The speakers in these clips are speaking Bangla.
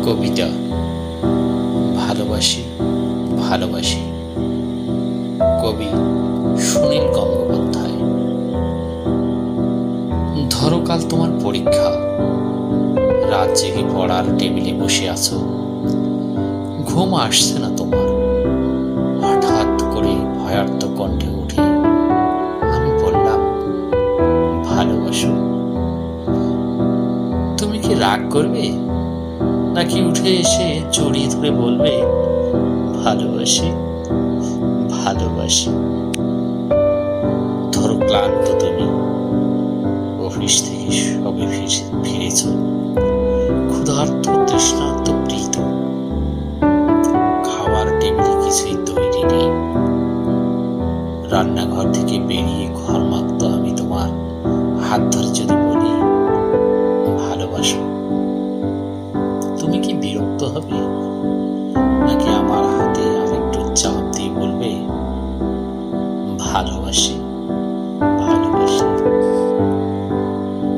কবিতা ভালোবাসি ভালোবাসি। কবি সুনীল গঙ্গোপাধ্যায়। ধরো কাল তোমার পরীক্ষা, রাত জেগে পড়ার টেবিলে বসে আছো, ঘুম আসছে না তোমার। হঠাৎ করে ভয়ার্ত কণ্ঠে উঠে আমি বললাম ভালোবাসো। তুমি কি রাগ করবে, নাকি উঠে এসে জড়িয়ে ধরে বলবে ভালোবাসি ভালোবাসি? ধরো ক্লান্ত তুমি, অফিস থেকে সবে ফিরেছ, ক্ষুধার্ত তৃষ্ণার্ত প্রীত, খাওয়ার টেবিলে কিছুই তৈরি নেই। রান্নাঘর থেকে বেরিয়ে ঘর মাখত আমি তোমার হাত ধরে যদি বলি ভালোবাসো, তুমি কি বিরক্ত হবে, নাকি আমার হাতে আরেকটু চাপ দিয়ে বলবে ভালোবাসি ভালোবাসি?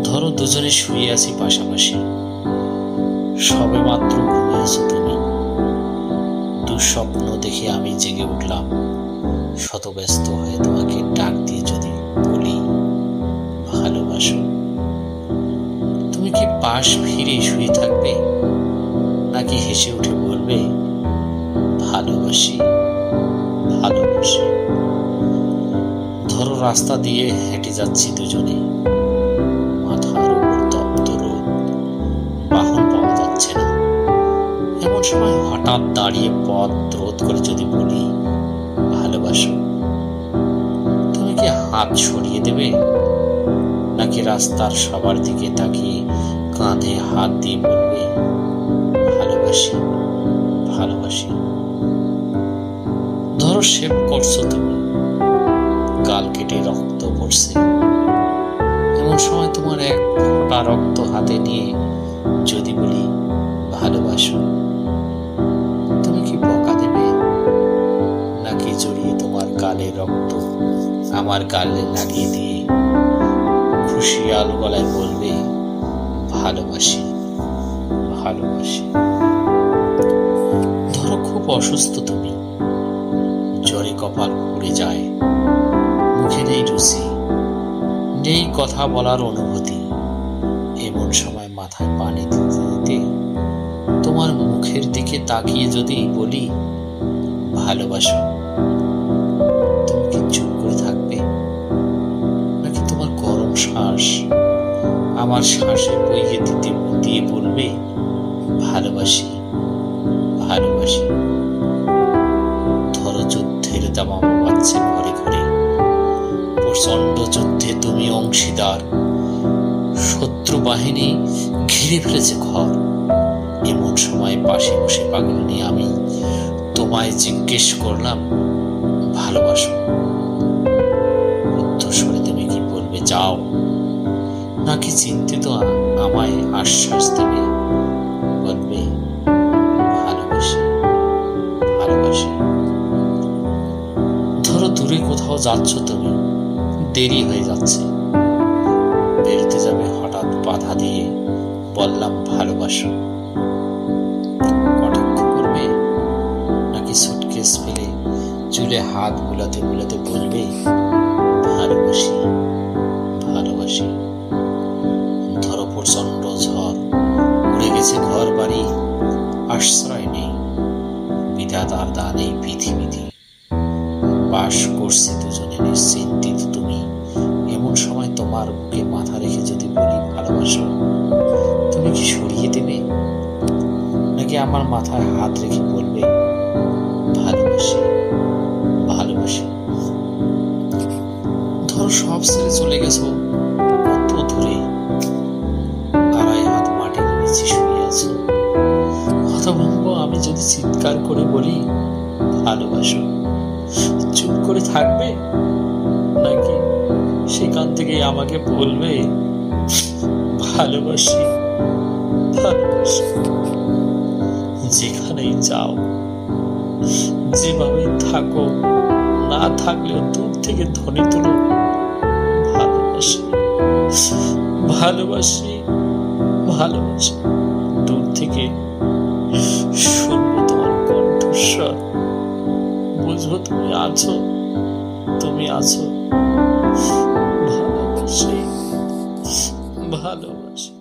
ধরো দুজনে শুয়ে আছি পাশাপাশি, সবে মাত্র ঘুমিয়েছো তুমি, দুঃস্বপ্ন দেখে আমি জেগে উঠলাম, শতব্যস্ত হয়ে তোমাকে ডাক দিয়ে যদি বলি ভালোবাসো, তুমি কি পাশ ফিরে শুয়ে থাকবে, নাকি হেসে উঠে বলবে ভালোবাসি ভালোবাসি? ধরো রাস্তা দিয়ে হেঁটে যাচ্ছি দুজনে, মাথার উপর তপ্ত রোদ, বাহন পাওয়া যাচ্ছে না, এমন সময় হঠাৎ দাঁড়িয়ে পথ রোধ করে যদি বলি ভালোবাসো, তুমি কি হাত সরিয়ে দেবে, নাকি রাস্তার সবার দিকে তাকিয়ে কাঁধে হাত দিয়ে বলবে ভালোবাসি ভালোবাসি? ধরো শেভ করছো তুমি, গাল কেটে রক্ত পড়ছে, এমন সময় তোমার এক ফোঁটা রক্ত হাতে নিয়ে যদি বলি ভালোবাসো, তুমি কি বকা দেবে, নাকি জড়িয়ে তোমার গালে রক্ত আমার গালে লাগিয়ে দিয়ে খুশিয়াল গলায় বলবে ভালোবাসি ভালোবাসি? ধরো খুব অসুস্থ তুমি, জ্বরে কপাল পুড়ে যায়, মুখে নেই রুচি, নেই কথা বলার অনুভূতি, এমন সময় মাথায় পানি দিতে দিতে তোমার মুখের দিকে তাকিয়ে যদি বলি ভালোবাসো, তুমি কি চুপ করে থাকবে, নাকি তোমার গরম শ্বাস আমার শ্বাসে বইয়ে দিতে দিয়ে বলবে ভালোবাসি ভালোবাসি? ধরো যুদ্ধের দামামা বাজছে ঘরে ঘরে, প্রচন্ড যুদ্ধে তুমি অংশীদার, শত্রু বাহিনী ঘিরে ফেলেছে ঘর, এমন সময় পাশে বসে পাগল নিয়ে আমি তোমায় জিজ্ঞেস করলাম ভালোবাসো, উচ্চস্বরে তুমি কি বলবে যাও, নাকি চিন্তিত আমায় আশ্বাস দেবে বলবে ভালোবাসি ভালোবাসি? ধরো দূরে কোথাও যাচ্ছ তুমি, দেরি হয়ে যাচ্ছে, বেরোতে যাবে, হঠাৎ বাধা দিয়ে বললাম ভালোবাসো, কটাক্ষ করবে, নাকি সুটকেস ফেলে চুলে হাত বুলাতে বুলাতে বলবে ভালোবাসি ভালোবাসি? ধরো প্রচন্ড ঝড়, উড়ে গেছে ঘর বাড়ি, আশ্রয় নেই, বিধাতার দান এই পৃথিবীতে, বাস করছে দুজনে নিশ্চিন্তিত তুমি, এমন সময় তোমার বুকে মাথা রেখে যদি বলি ভালোবাসো, তুমি কি সরিয়ে দেবে, নাকি আমার মাথায় হাত রেখে বলবে ভালোবাসি ভালোবাসি? ধরো সব ছেড়ে চলে গেছো কত দূরে, আড়াই হাত মাটির নিচে শুয়ে আছো, হতভম্ব আমি যদি চিৎকার করে বলি ভালোবাসো, চুপ করে থাকবে, নাকি সেখান থেকে আমাকে বলবে ভালোবাসি ভালোবাসি? যেখানেই যাও, যেভাবে থাকো, না থাকলেও দূর থেকে ধ্বনি তুলো ভালোবাসি ভালোবাসি ভালোবাসি? দূর থেকে শুনবো তোমার কণ্ঠস্বর, বুঝবো তুমি আছো, তুমি আছো। ভালোবাসি, ভালোবাসি।